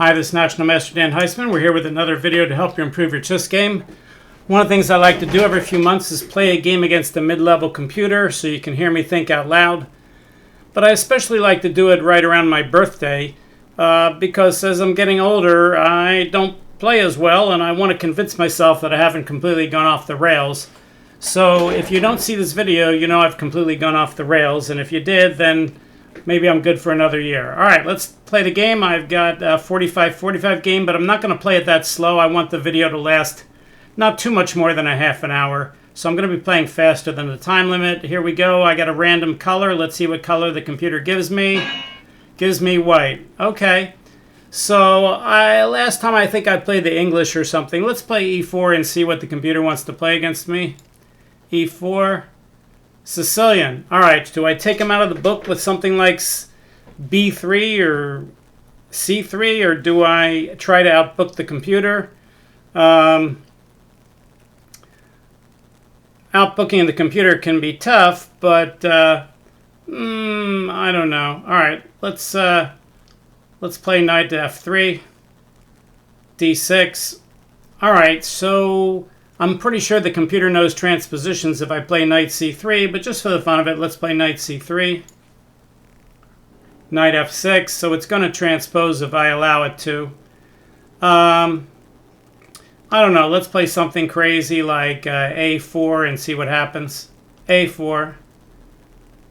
Hi, this is National Master Dan Heisman. We're here with another video to help you improve your chess game. One of the things I like to do every few months is play a game against a mid-level computer so you can hear me think out loud. But I especially like to do it right around my birthday because as I'm getting older, I don't play as well and I want to convince myself that I haven't completely gone off the rails. So if you don't see this video, you know I've completely gone off the rails, and if you did, then maybe I'm good for another year. All right, let's play the game. I've got a 45 game, but I'm not going to play it that slow. I want the video to last not too much more than a half an hour. So I'm going to be playing faster than the time limit. Here we go. I got a random color. Let's see what color the computer gives me. Gives me white. Okay. So last time I think I played the English or something. Let's play E4 and see what the computer wants to play against me. E4. Sicilian. All right, do I take him out of the book with something like B3 or C3, or do I try to outbook the computer? Outbooking the computer can be tough, but I don't know. All right, let's play knight to F3, D6. All right, so I'm pretty sure the computer knows transpositions if I play knight c3, but just for the fun of it, let's play knight c3. Knight f6, so it's going to transpose if I allow it to. I don't know, let's play something crazy like a4 and see what happens. a4,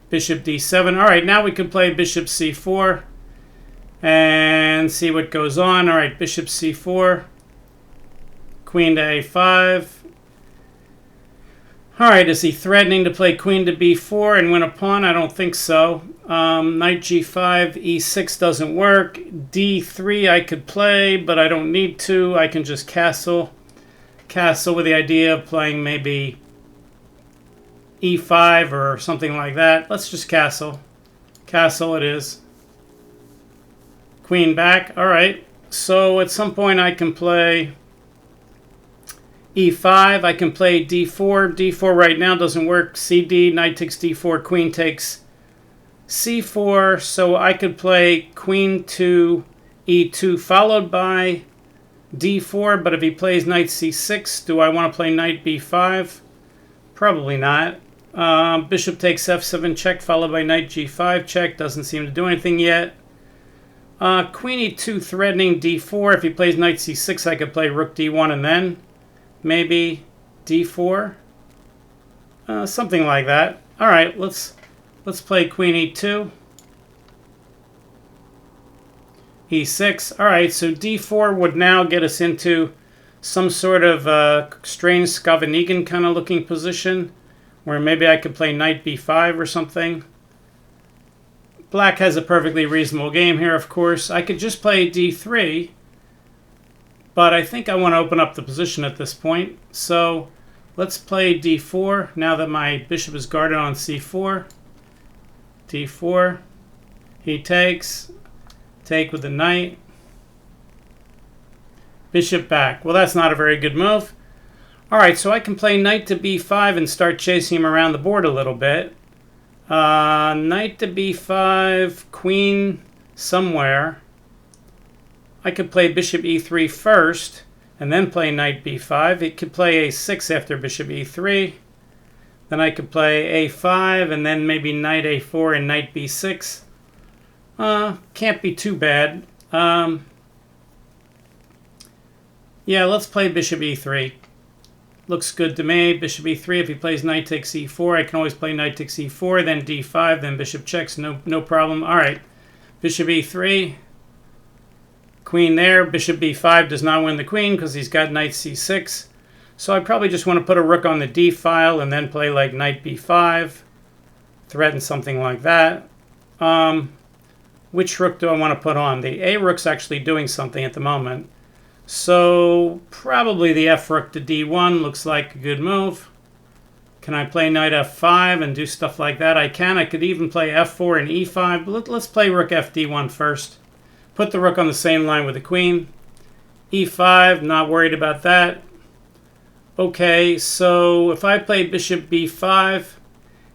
bishop d7. All right, now we can play bishop c4 and see what goes on. All right, bishop c4, queen to a5. All right, is he threatening to play queen to b4 and win a pawn? I don't think so. Knight g5, e6 doesn't work. d3 I could play, but I don't need to. I can just castle. Castle with the idea of playing maybe e5 or something like that. Let's just castle. Castle it is. Queen back. All right. So at some point I can play e5, I can play d4. d4 right now doesn't work. cd, knight takes d4, queen takes c4. So I could play queen to e2 followed by d4. But if he plays knight c6, do I want to play knight b5? Probably not. Bishop takes f7 check followed by knight g5 check. Doesn't seem to do anything yet. Queen e2 threatening d4. If he plays knight c6, I could play rook d1 and then maybe d4, something like that. All right, let's play queen e2, e6. All right, so d4 would now get us into some sort of strange Skavenigan kind of looking position, where maybe I could play knight b5 or something. Black has a perfectly reasonable game here, of course. I could just play d3. But I think I want to open up the position at this point. So let's play d4 now that my bishop is guarded on c4. d4. He takes. Take with the knight. Bishop back. Well, that's not a very good move. All right, so I can play knight to b5 and start chasing him around the board a little bit. Knight to b5, queen somewhere. I could play bishop e3 first, and then play knight b5. It could play a6 after bishop e3. Then I could play a5, and then maybe knight a4 and knight b6. Can't be too bad. Yeah, let's play bishop e3. Looks good to me. Bishop e3, if he plays knight takes e4, I can always play knight takes e4, then d5, then bishop checks, no problem. All right, bishop e3. Queen there. Bishop b5 does not win the queen because he's got knight c6. So I probably just want to put a rook on the d file and then play like knight b5. Threaten something like that. Which rook do I want to put on? The a rook's actually doing something at the moment. So probably the f rook to d1 looks like a good move. Can I play knight f5 and do stuff like that? I can. I could even play f4 and e5. But let's play rook fd1 first. Put the rook on the same line with the queen. e5, not worried about that. Okay, so if I play bishop b5,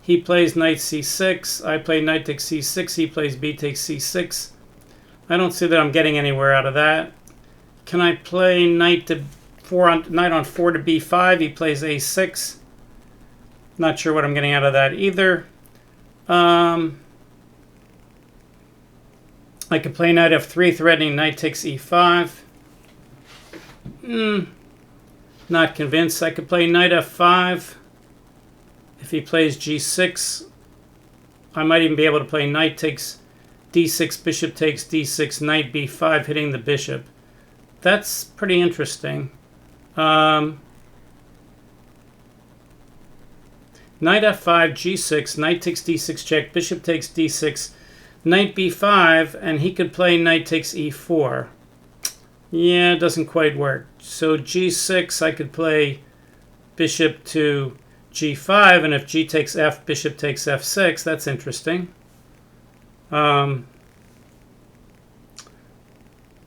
he plays knight c6. I play knight takes c6. He plays b takes c6. I don't see that I'm getting anywhere out of that. Can I play knight on 4 to b5? He plays a6. Not sure what I'm getting out of that either. I could play knight f3, threatening knight takes e5. Not convinced. I could play knight f5. If he plays g6, I might even be able to play knight takes d6, bishop takes d6, knight b5, hitting the bishop. That's pretty interesting. Knight f5, g6, knight takes d6 check, bishop takes d6, knight b5, and he could play knight takes e4. Yeah, it doesn't quite work. So g6, I could play bishop to g5, and if g takes f, bishop takes f6. That's interesting. All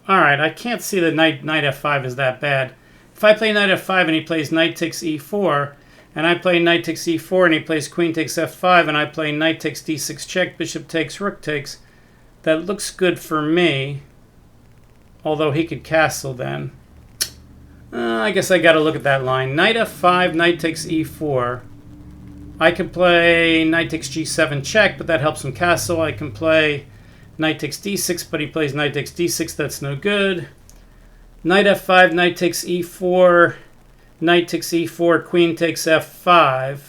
right, I can't see that knight f5 is that bad. If I play knight f5 and he plays knight takes e4, and I play knight takes e4 and he plays queen takes f5, and I play knight takes d6 check, bishop takes, rook takes, that looks good for me. Although he could castle then. I guess I got to look at that line. Knight f5, knight takes e4. I could play knight takes g7 check, but that helps him castle. I can play knight takes d6, but he plays knight takes d6. That's no good. Knight f5, knight takes e4. Knight takes e4, queen takes f5.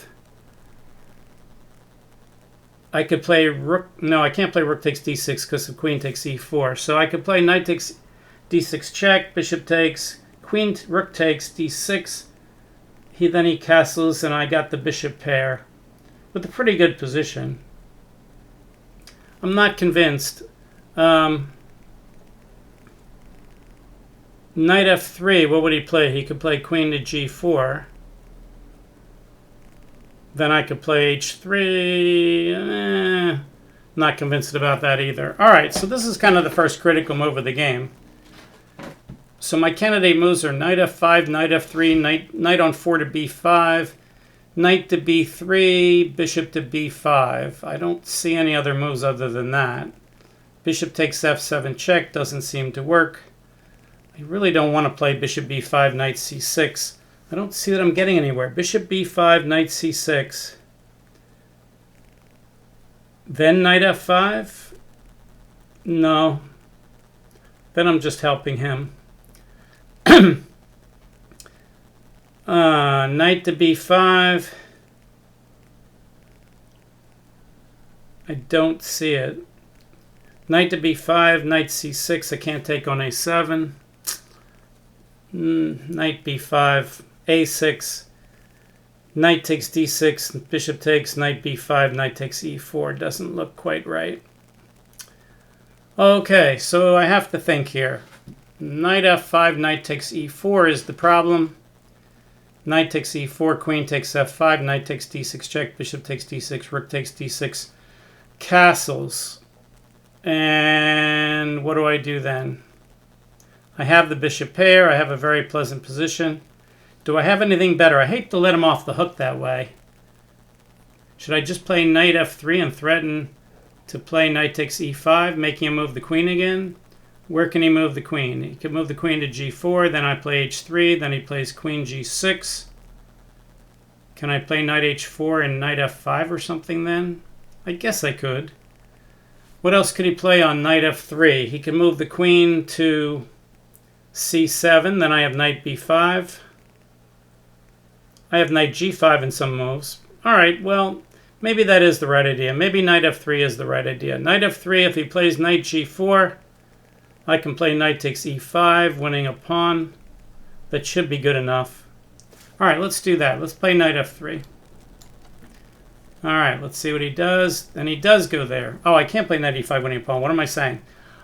I could play rook. No, I can't play rook takes d6 because the queen takes e4. So I could play knight takes d6 check, bishop takes, queen, rook takes, d6. Then he castles, and I got the bishop pair with a pretty good position. I'm not convinced. Knight f3, what would he play? He could play queen to g4. Then I could play h3. Not convinced about that either. All right, so this is kind of the first critical move of the game. So my candidate moves are knight f5, knight f3, knight on 4 to b5, knight to b3, bishop to b5. I don't see any other moves other than that. Bishop takes f7 check, doesn't seem to work. I really don't want to play bishop b5, knight c6. I don't see that I'm getting anywhere. Bishop b5, knight c6. Then knight f5? No. Then I'm just helping him. Knight to b5. I don't see it. Knight to b5, knight c6. I can't take on a7. Knight b5, a6. Knight takes d6, bishop takes, knight b5, knight takes e4. Doesn't look quite right. Okay, so I have to think here. Knight f5, knight takes e4 is the problem. Knight takes e4, queen takes f5, knight takes d6 check, bishop takes d6, rook takes d6, castles. And what do I do then? I have the bishop pair. I have a very pleasant position. Do I have anything better? I hate to let him off the hook that way. Should I just play knight f3 and threaten to play knight takes e5, making him move the queen again? Where can he move the queen? He can move the queen to g4, then I play h3, then he plays queen g6. Can I play knight h4 and knight f5 or something then? I guess I could. What else could he play on knight f3? He can move the queen to c7, then I have knight b5. I have knight g5 in some moves. All right, well, maybe that is the right idea. Maybe knight f3 is the right idea. Knight f3, if he plays knight g4, I can play knight takes e5, winning a pawn. That should be good enough. All right, let's do that. Let's play knight f3. All right, let's see what he does. And he does go there. Oh, I can't play knight e5 winning a pawn. What am I saying?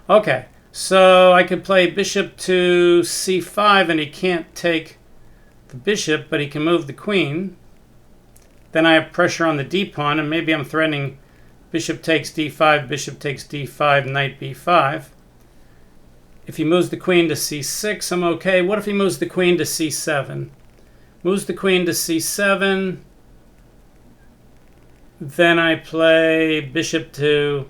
Okay, so I could play bishop to c5, and he can't take the bishop, but he can move the queen. Then I have pressure on the d pawn, and maybe I'm threatening bishop takes d5, bishop takes d5, knight b5. If he moves the queen to c6, I'm okay. What if he moves the queen to c7? Moves the queen to c7. Then I play bishop to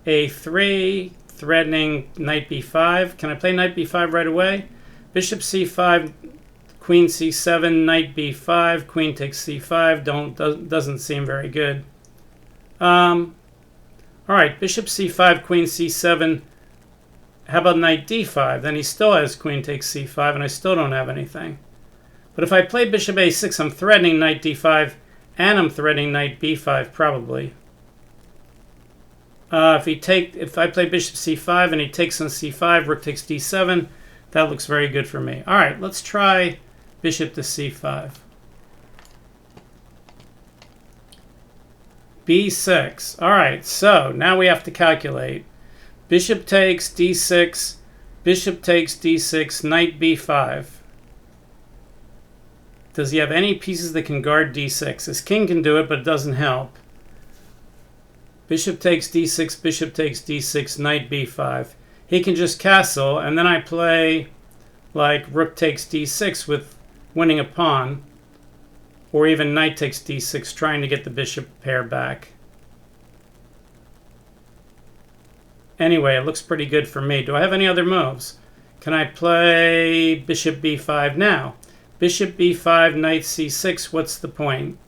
a3, threatening knight b5. Can I play knight b5 right away? Bishop c5, queen c7, knight b5, queen takes c5. Doesn't seem very good. All right, bishop c5, queen c7. How about knight d5? Then he still has queen takes c5, and I still don't have anything. But if I play bishop a6, I'm threatening knight d5, and I'm threatening knight b5 probably. If I play bishop c5 and he takes on c5, rook takes d7, that looks very good for me. All right, let's try bishop to c5. b6. All right, so now we have to calculate. Bishop takes d6, bishop takes d6, knight b5. Does he have any pieces that can guard d6? His king can do it, but it doesn't help. Bishop takes d6, bishop takes d6, knight b5. He can just castle, and then I play like rook takes d6 with winning a pawn, or even knight takes d6, trying to get the bishop pair back. Anyway, it looks pretty good for me. Do I have any other moves? Can I play bishop b5 now? Bishop b5, knight c6, what's the point?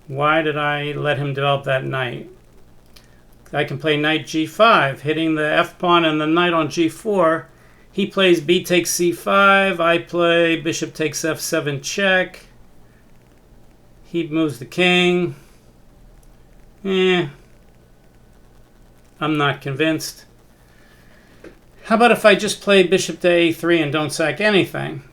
Why did I let him develop that knight? I can play knight g5, hitting the f-pawn and the knight on g4. He plays b takes c5. I play bishop takes f7 check. He moves the king. I'm not convinced. How about if I just play bishop to a3 and don't sack anything?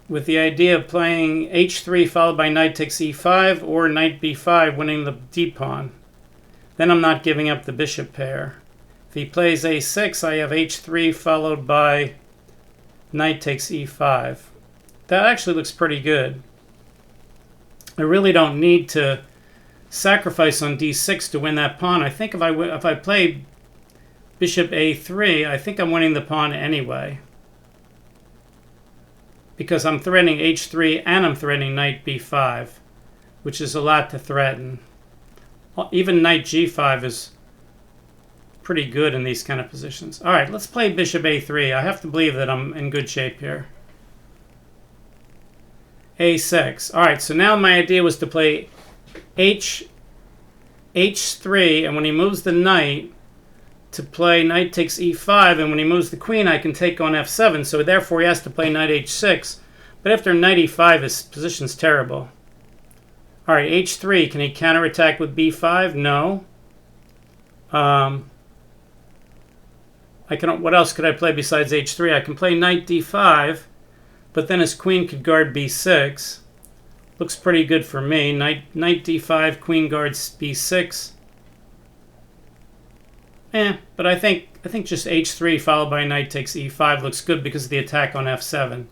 With the idea of playing h3 followed by knight takes e5 or knight b5 winning the d-pawn. Then I'm not giving up the bishop pair. If he plays a6, I have h3 followed by knight takes e5. That actually looks pretty good. I really don't need to sacrifice on d6 to win that pawn. I think if I play bishop a3, I think I'm winning the pawn anyway, because I'm threatening h3 and I'm threatening knight b5, which is a lot to threaten. Even knight g5 is pretty good in these kind of positions. All right, let's play bishop a3. I have to believe that I'm in good shape here. a6. All right, so now my idea was to play h3, and when he moves the knight, to play knight takes e5, and when he moves the queen, I can take on f7, so therefore he has to play knight h6. But after knight e5, his position's terrible. All right, h3, can he counterattack with b5? No. What else could I play besides h3? I can play knight d5, but then his queen could guard b6. Looks pretty good for me. Knight d5, queen guards b6. But I think just h3 followed by knight takes e5 looks good because of the attack on f7.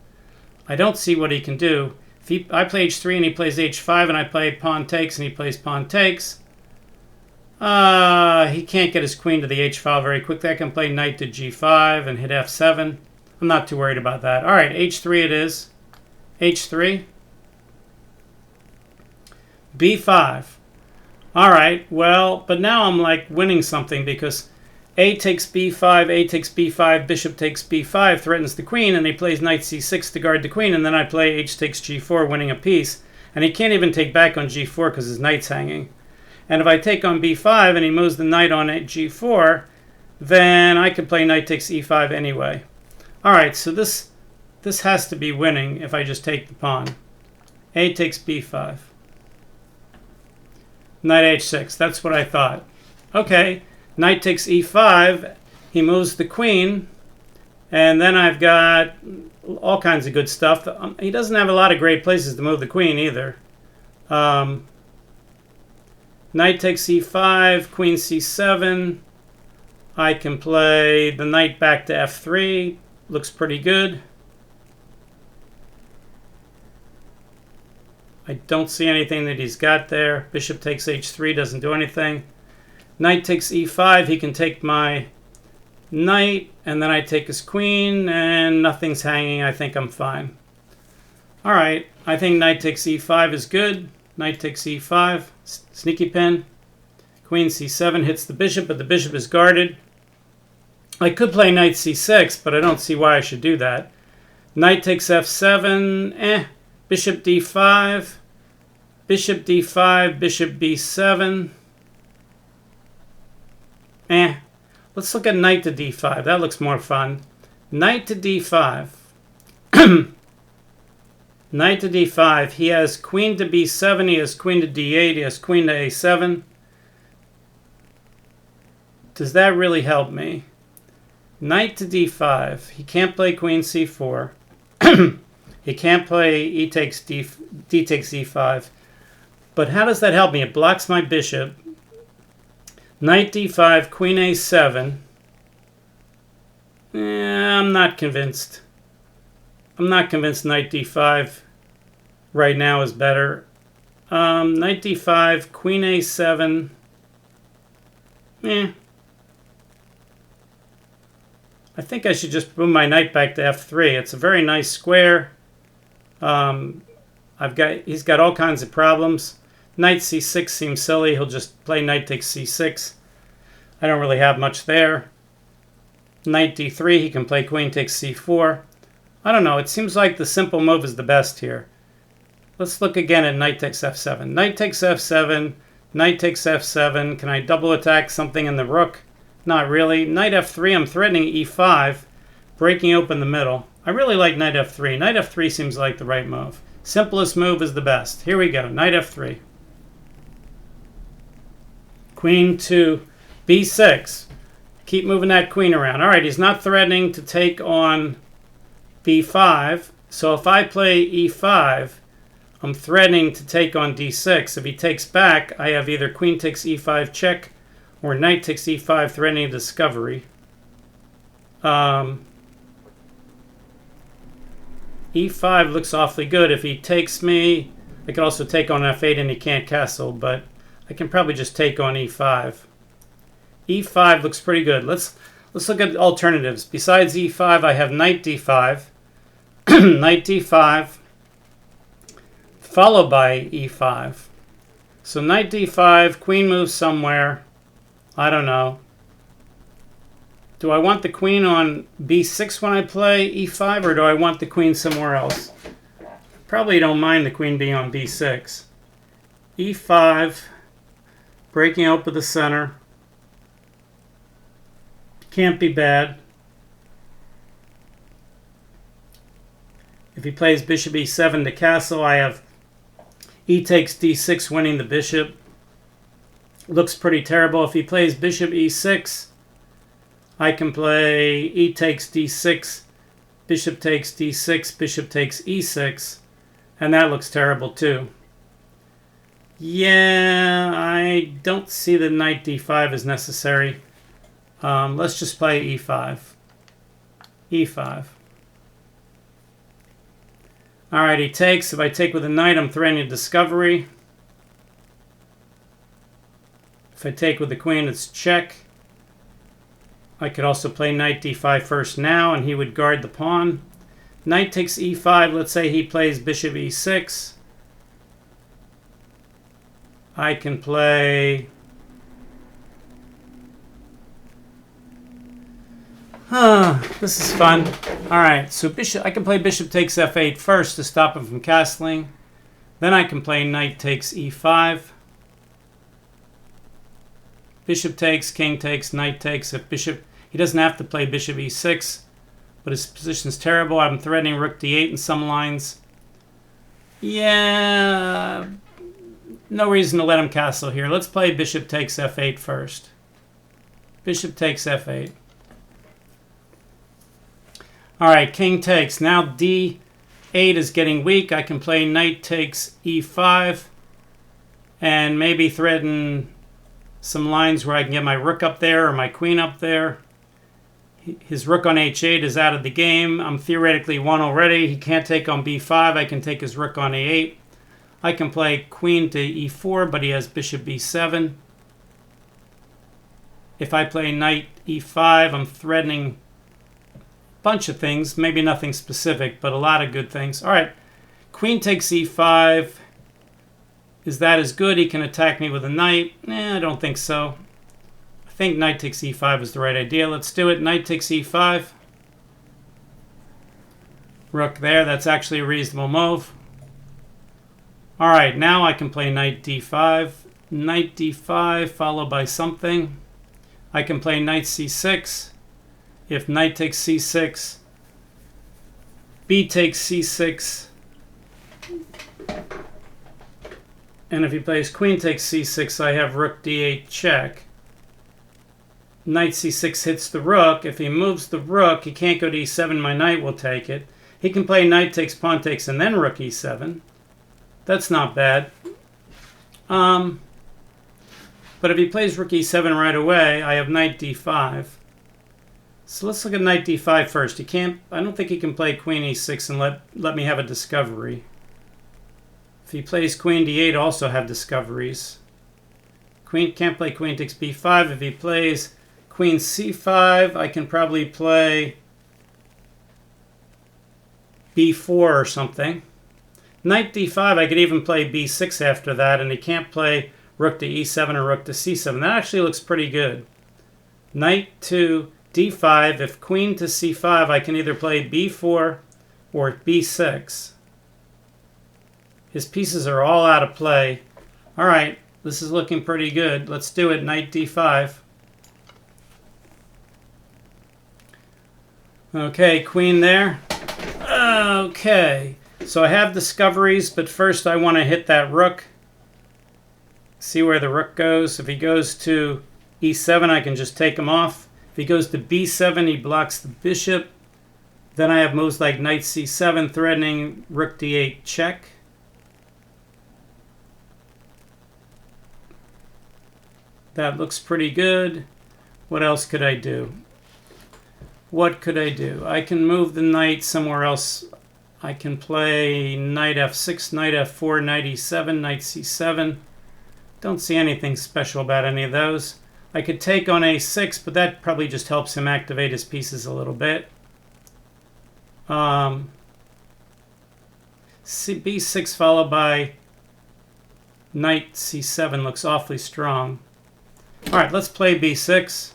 I don't see what he can do. If I play h3 and he plays h5 and I play pawn takes and he plays pawn takes, he can't get his queen to the h file very quickly. I can play knight to g5 and hit f7. I'm not too worried about that. All right, h3 it is. h3. b5. All right, well, but now I'm like winning something because a takes b5, a takes b5, bishop takes b5, threatens the queen, and he plays knight c6 to guard the queen, and then I play h takes g4, winning a piece. And he can't even take back on g4 because his knight's hanging. And if I take on b5 and he moves the knight on g4, then I can play knight takes e5 anyway. All right, so this has to be winning if I just take the pawn. A takes b5. Knight h6, that's what I thought. Okay, knight takes e5, he moves the queen, and then I've got all kinds of good stuff. He doesn't have a lot of great places to move the queen either. Knight takes e5, queen c7. I can play the knight back to f3, looks pretty good. I don't see anything that he's got there. Bishop takes h3, doesn't do anything. Knight takes e5, he can take my knight, and then I take his queen, and nothing's hanging. I think I'm fine. All right, I think knight takes e5 is good. Knight takes e5, sneaky pin. Queen c7 hits the bishop, but the bishop is guarded. I could play knight c6, but I don't see why I should do that. Knight takes f7, bishop d5, bishop d5, bishop b7, Let's look at knight to d5. That looks more fun. Knight to d5. Knight to d5. He has queen to b7. He has queen to d8. He has queen to a7. Does that really help me? Knight to d5. He can't play queen c4. He can't play d takes e5. But how does that help me? It blocks my bishop. Knight d5, queen a7. I'm not convinced. I'm not convinced knight d5 right now is better. Knight d5, queen a7. I think I should just move my knight back to f3. It's a very nice square. He's got all kinds of problems. Knight c6 seems silly. He'll just play knight takes c6. I don't really have much there. Knight d3, he can play queen takes c4. I don't know. It seems like the simple move is the best here. Let's look again at knight takes f7. Knight takes f7. Knight takes f7. Can I double attack something in the rook? Not really. Knight f3, I'm threatening e5, breaking open the middle. I really like knight f3. Knight f3 seems like the right move. Simplest move is the best. Here we go. Knight f3. Queen to b6. Keep moving that queen around. All right, he's not threatening to take on b5. So if I play e5, I'm threatening to take on d6. If he takes back, I have either queen takes e5 check or knight takes e5 threatening discovery. E5 looks awfully good. If he takes me, I could also take on f8 and he can't castle, but I can probably just take on e5. E5 looks pretty good. Let's look at alternatives. Besides e5, I have knight d5, knight d5, followed by e5. So knight d5, queen moves somewhere. I don't know. Do I want the queen on b6 when I play e5, or do I want the queen somewhere else? Probably don't mind the queen being on b6. e5, breaking open the center. Can't be bad. If he plays bishop e7 to castle, I have e takes d6 winning the bishop. Looks pretty terrible. If he plays bishop e6, I can play e takes d6, bishop takes d6, bishop takes e6, and that looks terrible too. Yeah, I don't see that knight d5 is necessary. Let's just play e5. e5. All right, he takes. If I take with a knight, I'm threatening discovery. If I take with the queen, it's check. I could also play knight d5 first now, and he would guard the pawn. Knight takes e5. Let's say he plays bishop e6. I can play... this is fun. All right, so I can play bishop takes f8 first to stop him from castling. Then I can play knight takes e5. Bishop takes, king takes, knight takes. If bishop, he doesn't have to play bishop e6, but his position's terrible. I'm threatening rook d8 in some lines. Yeah, no reason to let him castle here. Let's play bishop takes f8 first. Bishop takes f8. All right, king takes. Now d8 is getting weak. I can play knight takes e5 and maybe threaten some lines where I can get my rook up there or my queen up there. His rook on h8 is out of the game. I'm theoretically won already. He can't take on b5. I can take his rook on a8. I can play queen to e4, but he has bishop b7. If I play knight e5, I'm threatening bunch of things, maybe nothing specific, but a lot of good things. All right, queen takes e5. Is that as good? He can attack me with a knight. I don't think so. I think knight takes e5 is the right idea. Let's do it. Knight takes e5. Rook there. That's actually a reasonable move. All right, now I can play knight d5. Knight d5 followed by something. I can play knight c6. If knight takes c6, b takes c6. And if he plays queen takes c6, I have rook d8 check. Knight c6 hits the rook. If he moves the rook, he can't go to e7. My knight will take it. He can play knight takes, pawn takes, and then rook e7. That's not bad. But if he plays rook e7 right away, I have knight d5. So let's look at knight d5 first. He can't. I don't think he can play queen e6 and let me have a discovery. If he plays queen d8, also have discoveries. Queen can't play queen takes b5. If he plays queen c5, I can probably play b4 or something. Knight d5, I could even play b6 after that, and he can't play rook to e7 or rook to c7. That actually looks pretty good. Knight to d5, if queen to c5, I can either play b4 or b6. His pieces are all out of play. All right, this is looking pretty good. Let's do it. Knight d5. Okay, queen there. Okay, so I have discoveries, but first I want to hit that rook. See where the rook goes. If he goes to e7, I can just take him off. If he goes to b7, he blocks the bishop. Then I have moves like knight c7, threatening rook d8 check. That looks pretty good. What else could I do? What could I do? I can move the knight somewhere else. I can play knight f6, knight f4, knight e7, knight c7. Don't see anything special about any of those. I could take on a6, but that probably just helps him activate his pieces a little bit. b6 followed by knight c7 looks awfully strong. All right, let's play b6.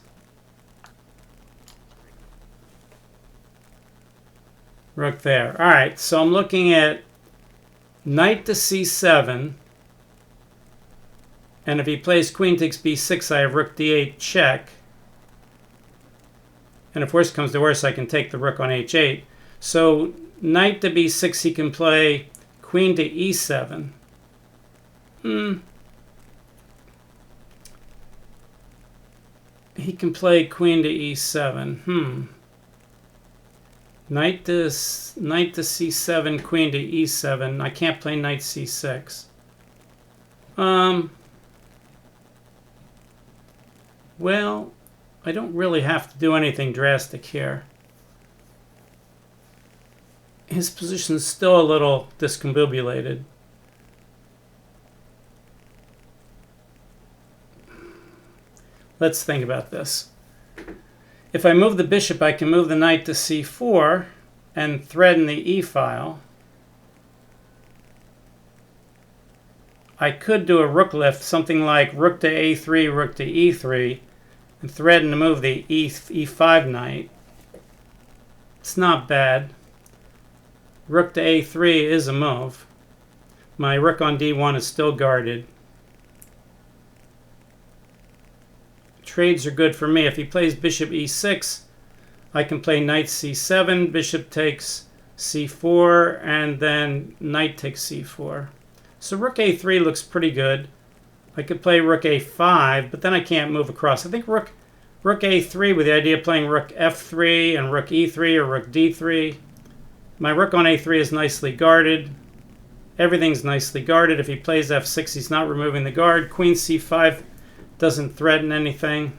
Rook there. All right, so I'm looking at knight to c7. And if he plays queen takes b6, I have rook d8 check. And if worse comes to worse, I can take the rook on h8. So knight to b6, he can play queen to e7. He can play queen to e7. Knight to c7, queen to e7. I can't play knight c6. Well, I don't really have to do anything drastic here. His position's still a little discombobulated. Let's think about this. If I move the bishop, I can move the knight to c4 and threaten the e-file. I could do a rook lift, something like rook to a3, rook to e3, and threaten to move the e5 knight. It's not bad. Rook to a3 is a move. My rook on d1 is still guarded. Trades are good for me. If he plays bishop e6, I can play knight c7, bishop takes c4, and then knight takes c4. So rook a3 looks pretty good. I could play rook a5, but then I can't move across. I think rook a3 with the idea of playing rook f3 and rook e3 or rook d3. My rook on a3 is nicely guarded. Everything's nicely guarded. If he plays f6, he's not removing the guard. Queen c5 doesn't threaten anything.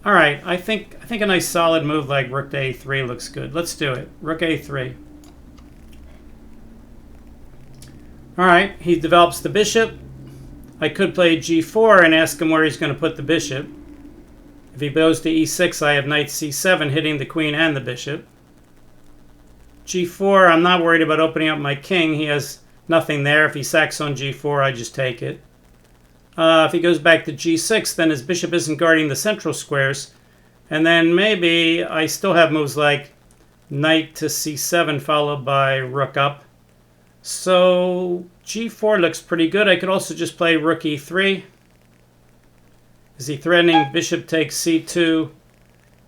All right, I think a nice solid move like rook to a3 looks good. Let's do it. Rook a3. All right, he develops the bishop. I could play g4 and ask him where he's going to put the bishop. If he goes to e6, I have knight c7 hitting the queen and the bishop. g4, I'm not worried about opening up my king. He has nothing there. If he sacks on g4, I just take it. If he goes back to g6, then his bishop isn't guarding the central squares. And then maybe I still have moves like knight to c7 followed by rook up. So g4 looks pretty good. I could also just play rook e3. Is he threatening bishop takes c2,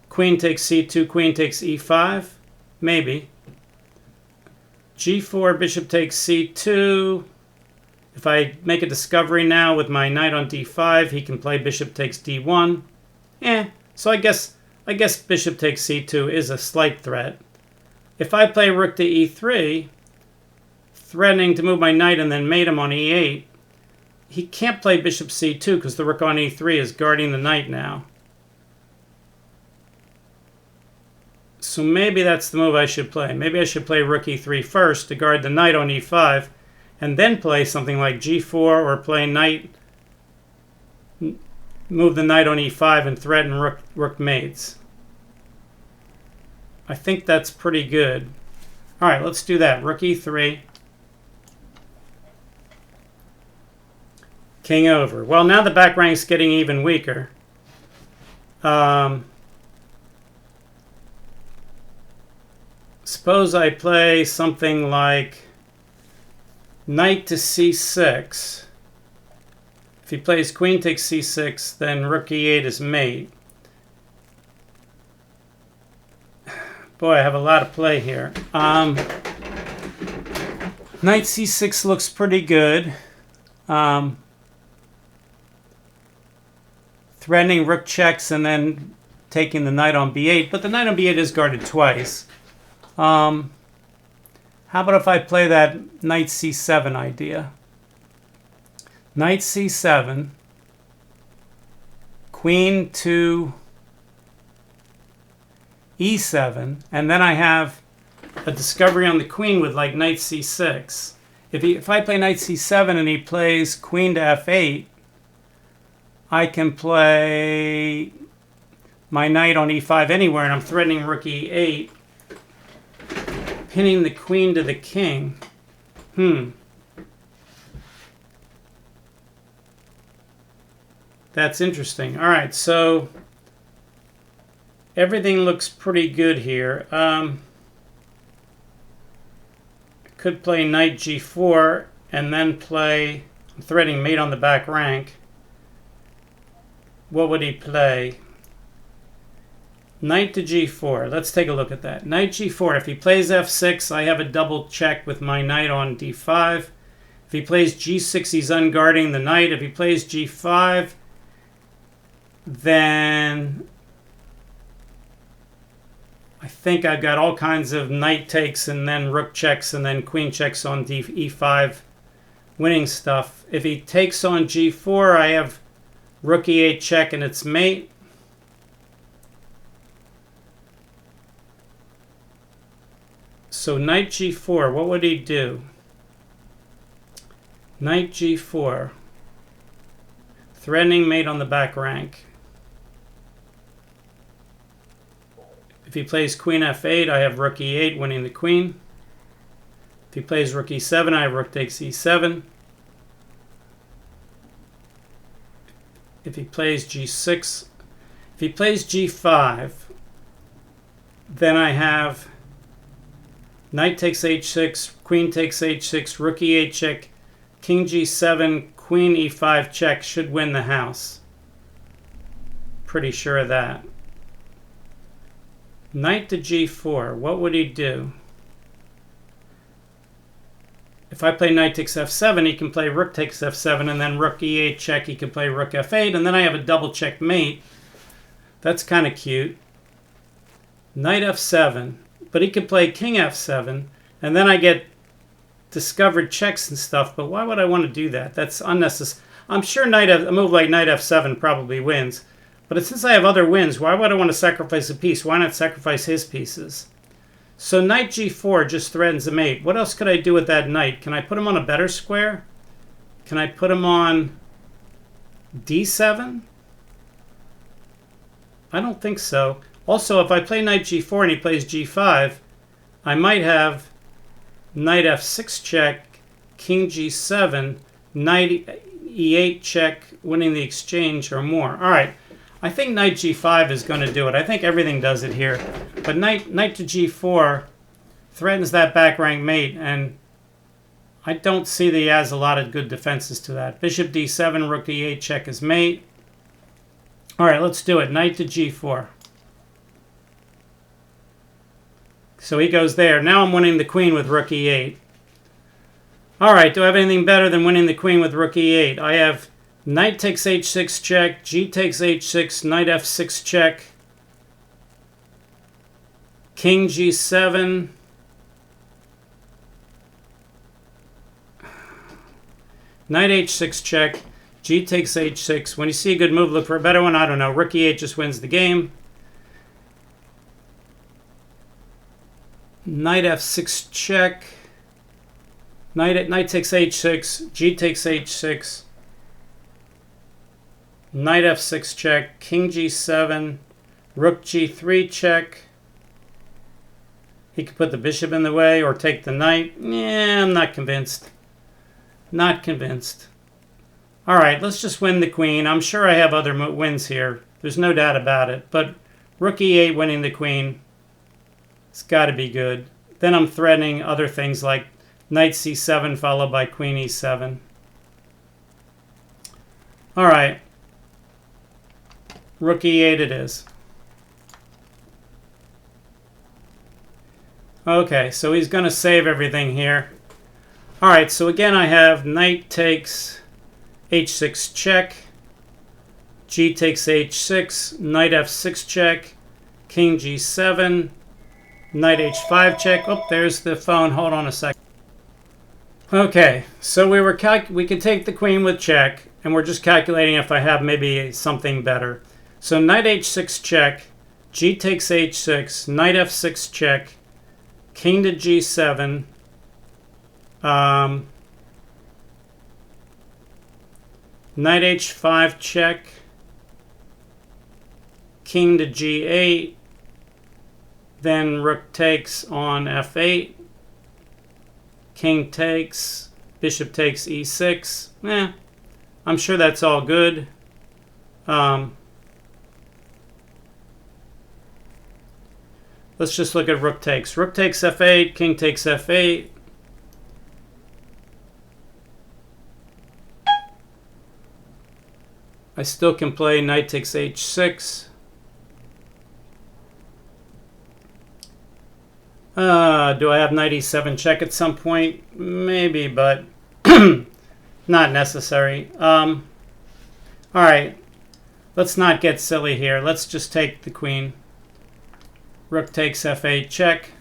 queen takes c2, queen takes e5? Maybe. g4, bishop takes c2. If I make a discovery now with my knight on d5, he can play bishop takes d1. So I guess bishop takes c2 is a slight threat. If I play rook to e3, threatening to move my knight and then mate him on e8, he can't play bishop c2 because the rook on e3 is guarding the knight now. So maybe that's the move I should play. Maybe I should play rook e3 first to guard the knight on e5, and then play something like g4 or play knight, move the knight on e5 and threaten rook mates. I think that's pretty good. All right, let's do that. Rook e3. King over. Well, now the back rank's getting even weaker. Suppose I play something like knight to c6. If he plays queen takes c6, then rook e8 is mate. Boy, I have a lot of play here. Knight c6 looks pretty good. Threatening rook checks and then taking the knight on b8, but the knight on b8 is guarded twice. How about if I play that knight c7 idea? Knight c7, queen to e7, and then I have a discovery on the queen with like knight c6. If I play knight c7 and he plays queen to f8, I can play my knight on e5 anywhere, and I'm threatening rook e8, pinning the queen to the king. That's interesting. All right, so everything looks pretty good here. I could play knight g4 and then play, I'm threatening mate on the back rank. What would he play? Knight to g4. Let's take a look at that. Knight g4. If he plays f6, I have a double check with my knight on d5. If he plays g6, he's unguarding the knight. If he plays g5, then I think I've got all kinds of knight takes and then rook checks and then queen checks on e5 winning stuff. If he takes on g4, I have rook e8 check and it's mate. So knight g4, what would he do? Knight g4, threatening mate on the back rank. If he plays queen f8, I have rook e8 winning the queen. If he plays rook e7, I have rook takes e7. If he plays g6, if he plays g5, then I have knight takes h6, queen takes h6, rook e8 check, king g7, queen e5 check should win the house. Pretty sure of that. Knight to g4, what would he do? If I play knight takes f7, he can play rook takes f7, and then rook e8 check, he can play rook f8, and then I have a double checkmate. That's kind of cute. Knight f7, but he could play king f7, and then I get discovered checks and stuff, but why would I want to do that? That's unnecessary. I'm sure a move like knight f7 probably wins, but since I have other wins, why would I want to sacrifice a piece? Why not sacrifice his pieces? So knight g4 just threatens a mate. What else could I do with that knight? Can I put him on a better square? Can I put him on d7? I don't think so. Also, if I play knight g4 and he plays g5, I might have knight f6 check, king g7, knight e8 check, winning the exchange or more. All right, I think knight g5 is going to do it. I think everything does it here. But knight to g4 threatens that back rank mate, and I don't see that he has a lot of good defenses to that. Bishop d7, rook e8 check is mate. All right, let's do it. Knight to g4. So he goes there. Now I'm winning the queen with rook e8. All right, do I have anything better than winning the queen with rook e8? I have knight takes h6 check, g takes h6, knight f6 check, king g7, knight h6 check, g takes h6. When you see a good move, look for a better one. I don't know. Rook e8 just wins the game. Knight f6 check. Knight takes h6. G takes h6. Knight f6 check. King g7. Rook g3 check. He could put the bishop in the way or take the knight. Yeah, I'm not convinced. Not convinced. All right, let's just win the queen. I'm sure I have other wins here. There's no doubt about it. But rook e8 winning the queen. It's got to be good. Then I'm threatening other things like knight c7 followed by queen e7. All right. Rook e8 it is. Okay, so he's going to save everything here. All right, so again I have knight takes h6 check. G takes h6. Knight f6 check. King g7. Knight h5 check. Oh, there's the phone. Hold on a second. Okay, so we can take the queen with check, and we're just calculating if I have maybe something better. So knight h6 check, g takes h6, knight f6 check, king to g7, knight h5 check, king to g8, then rook takes on f8, king takes, bishop takes e6. I'm sure that's all good. Let's just look at rook takes. Rook takes f8, king takes f8. I still can play knight takes h6. Do I have knight e7 check at some point? Maybe, but not necessary. All right, let's not get silly here. Let's just take the queen. Rook takes f8 check.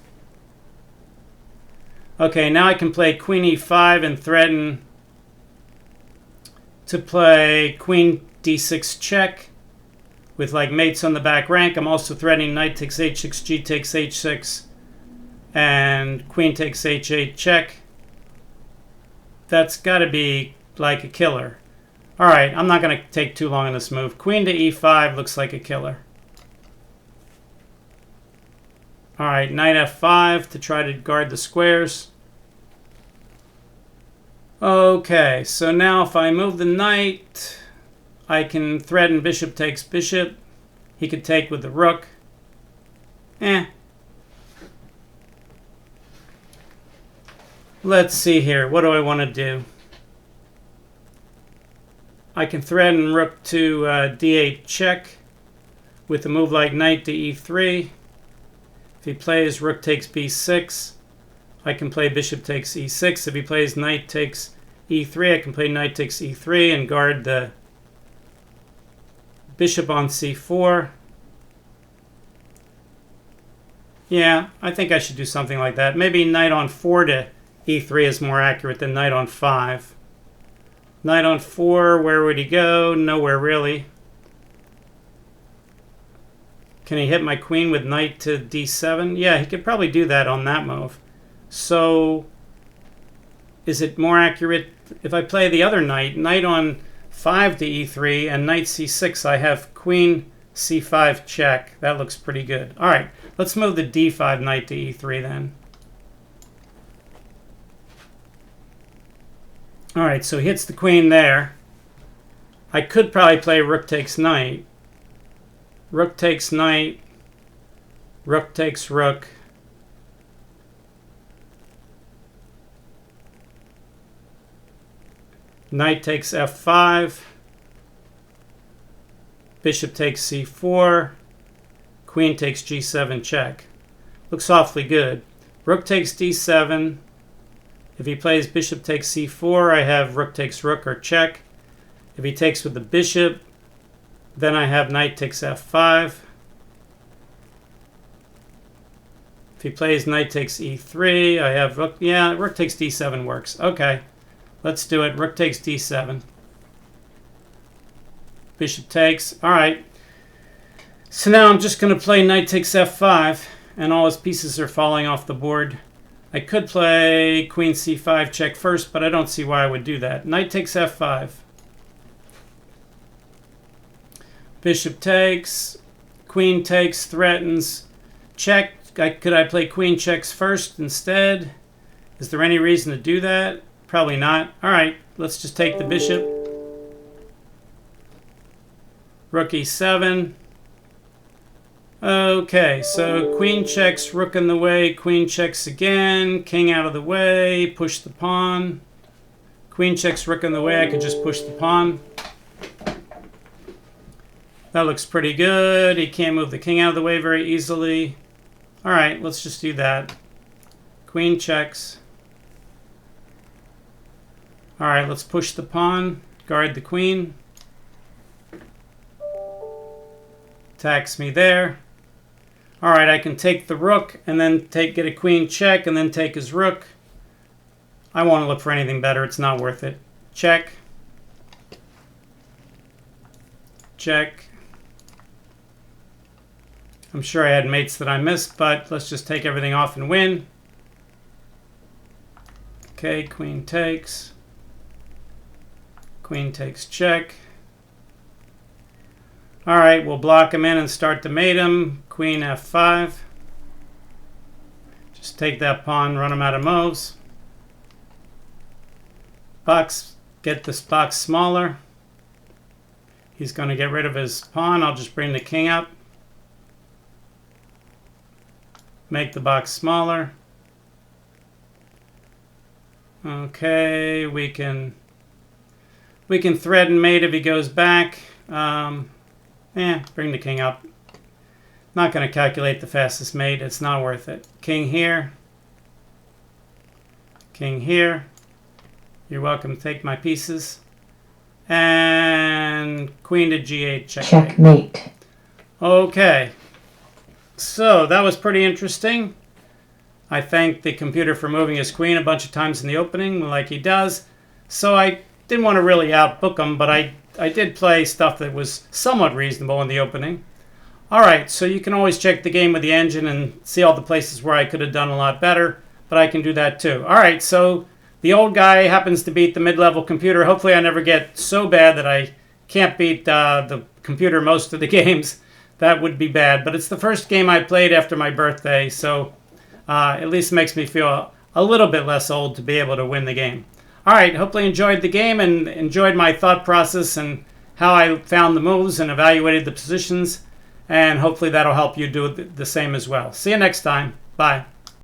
Okay, now I can play queen e5 and threaten to play queen d6 check with like mates on the back rank. I'm also threatening knight takes h6, g takes h6, and queen takes h8 check. That's got to be like a killer. All right, I'm not going to take too long on this move. Queen to e5 looks like a killer. All right, knight f5 to try to guard the squares. Okay, so now if I move the knight, I can threaten bishop takes bishop. He could take with the rook. Let's see here. What do I want to do? I can threaten rook to d8 check with a move like knight to e3. If he plays rook takes b6, I can play bishop takes e6. If he plays knight takes e3, I can play knight takes e3 and guard the bishop on c4. Yeah, I think I should do something like that. Maybe knight on 4 to e3 is more accurate than knight on 5. Knight on 4, where would he go? Nowhere really. Can he hit my queen with knight to d7? Yeah, he could probably do that on that move. So is it more accurate if I play the other knight? Knight on 5 to e3 and knight c6, I have queen c5 check. That looks pretty good. All right, let's move the d5 knight to e3 then. All right, so he hits the queen there. I could probably play rook takes knight. Rook takes knight. Rook takes rook. Knight takes f5. Bishop takes c4. Queen takes g7 check. Looks awfully good. Rook takes d7. If he plays bishop takes c4, I have rook takes rook or check. If he takes with the bishop, then I have knight takes f5. If he plays knight takes e3, I have rook. Yeah, rook takes d7 works. Okay, let's do it. Rook takes d7. Bishop takes. All right. So now I'm just going to play knight takes f5, and all his pieces are falling off the board. I could play queen c5 check first, but I don't see why I would do that. Knight takes f5. Bishop takes. Queen takes, threatens. Check. Could I play queen checks first instead? Is there any reason to do that? Probably not. All right, let's just take the bishop. Rook e7. Okay, so queen checks, rook in the way, queen checks again, king out of the way, push the pawn. Queen checks, rook in the way, I could just push the pawn. That looks pretty good. He can't move the king out of the way very easily. All right, let's just do that. Queen checks. All right, let's push the pawn, guard the queen. Attacks me there. All right, I can take the rook and then get a queen check and then take his rook. I want to look for anything better. It's not worth it. Check. Check. I'm sure I had mates that I missed, but let's just take everything off and win. Okay, queen takes. Queen takes check. All right, we'll block him in and start to mate him. Queen f5. Just take that pawn, run him out of moves. Get this box smaller. He's going to get rid of his pawn. I'll just bring the king up. Make the box smaller. Okay, we can thread and mate if he goes back. Bring the king up. Not going to calculate the fastest mate. It's not worth it. King here. King here. You're welcome to take my pieces. And queen to g8 checkmate. Checkmate. Okay. So that was pretty interesting. I thanked the computer for moving his queen a bunch of times in the opening, like he does. So I didn't want to really outbook him, but I did play stuff that was somewhat reasonable in the opening. All right, so you can always check the game with the engine and see all the places where I could have done a lot better, but I can do that too. All right, so the old guy happens to beat the mid-level computer. Hopefully I never get so bad that I can't beat the computer most of the games. That would be bad, but it's the first game I played after my birthday, so at least makes me feel a little bit less old to be able to win the game. All right, hopefully you enjoyed the game and enjoyed my thought process and how I found the moves and evaluated the positions, and hopefully that'll help you do the same as well. See you next time. Bye.